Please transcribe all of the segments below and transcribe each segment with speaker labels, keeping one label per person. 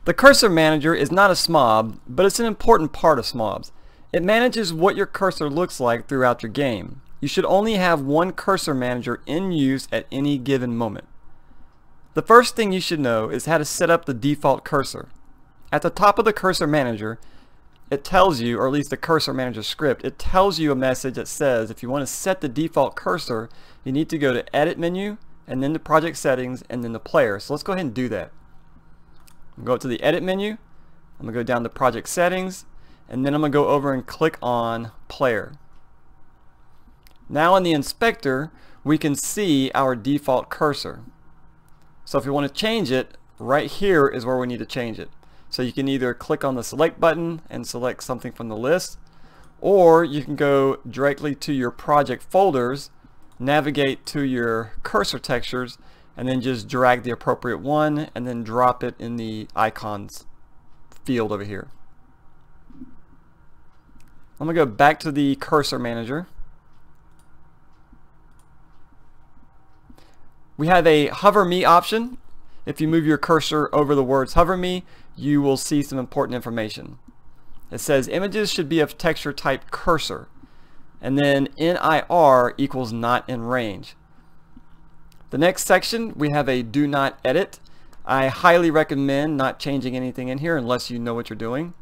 Speaker 1: The Cursor Manager is not a SMOB, but it's an important part of SMOBs. It manages what your cursor looks like throughout your game. You should only have one Cursor Manager in use at any given moment. The first thing you should know is how to set up the default cursor. At the top of the Cursor Manager, it tells you, or at least the Cursor Manager script, it tells you a message that says if you want to set the default cursor, you need to go to Edit menu, and then the Project Settings, and then the Player. So let's go ahead and do that. Go up to the Edit menu, I'm going to go down to Project Settings, and then I'm going to go over and click on Player. Now in the inspector, we can see our default cursor. So if you want to change it, right here is where we need to change it. So you can either click on the select button and select something from the list, or you can go directly to your project folders, navigate to your cursor textures, and then just drag the appropriate one and then drop it in the icons field over here. I'm going to go back to the Cursor Manager. We have a Hover Me option. If you move your cursor over the words Hover Me, you will see some important information. It says images should be of texture type cursor, and then NIR equals not in range. The next section, we have a do not edit. I highly recommend not changing anything in here unless you know what you're doing.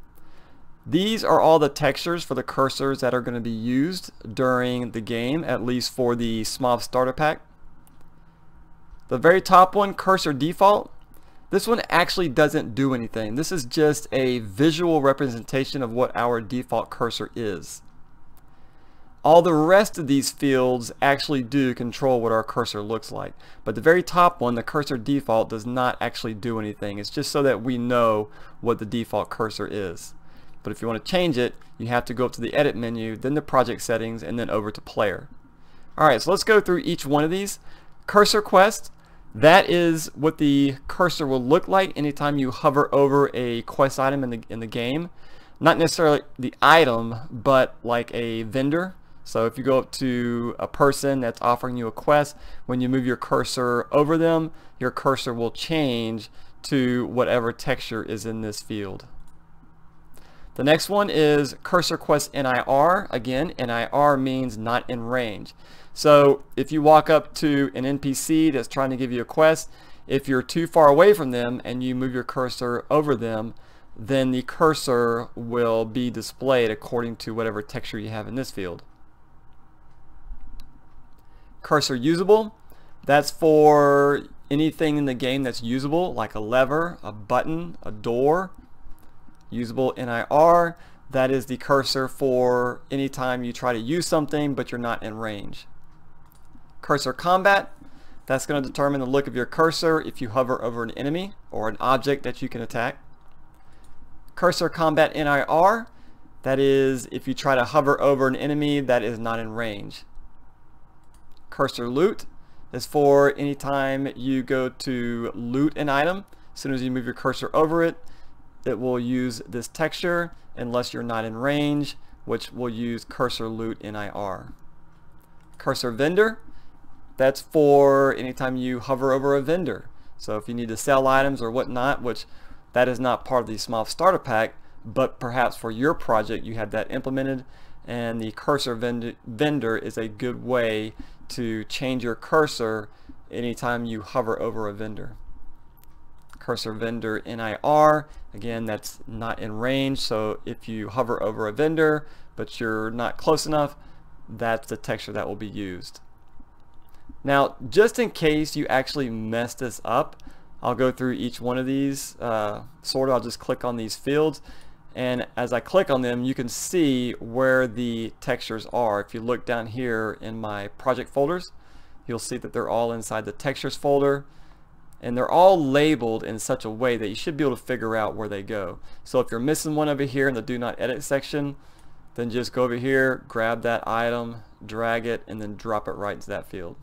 Speaker 1: These are all the textures for the cursors that are going to be used during the game, at least for the Smobs Starter Pack. The very top one, Cursor Default, this one actually doesn't do anything. This is just a visual representation of what our default cursor is. All the rest of these fields actually do control what our cursor looks like. But the very top one, the Cursor Default, does not actually do anything. It's just so that we know what the default cursor is. But if you want to change it, you have to go up to the Edit menu, then the Project Settings, and then over to Player. Alright, so let's go through each one of these. Cursor Quest, that is what the cursor will look like anytime you hover over a quest item in the game. Not necessarily the item, but like a vendor. So if you go up to a person that's offering you a quest, when you move your cursor over them, your cursor will change to whatever texture is in this field. The next one is Cursor Quest NIR. Again, NIR means not in range. So if you walk up to an NPC that's trying to give you a quest, if you're too far away from them and you move your cursor over them, then the cursor will be displayed according to whatever texture you have in this field. Cursor Usable, that's for anything in the game that's usable, like a lever, a button, a door. Usable NIR, that is the cursor for anytime you try to use something but you're not in range. Cursor Combat, that's going to determine the look of your cursor if you hover over an enemy or an object that you can attack. Cursor Combat NIR, that is if you try to hover over an enemy that is not in range. Cursor Loot is for anytime you go to loot an item. As soon as you move your cursor over it, it will use this texture unless you're not in range, which will use Cursor Loot NIR. Cursor Vendor, that's for anytime you hover over a vendor. So if you need to sell items or whatnot, which that is not part of the Smobs Starter Pack, but perhaps for your project you have that implemented, and the Cursor Vendor is a good way to change your cursor anytime you hover over a vendor. Cursor Vendor NIR, again, that's not in range, so if you hover over a vendor but you're not close enough, that's the texture that will be used. Now, just in case you actually mess this up, I'll go through each one of these. I'll just click on these fields, and as I click on them, you can see where the textures are. If you look down here in my project folders, you'll see that they're all inside the textures folder, and they're all labeled in such a way that you should be able to figure out where they go. So if you're missing one over here in the do not edit section, then just go over here, grab that item, drag it, and then drop it right into that field.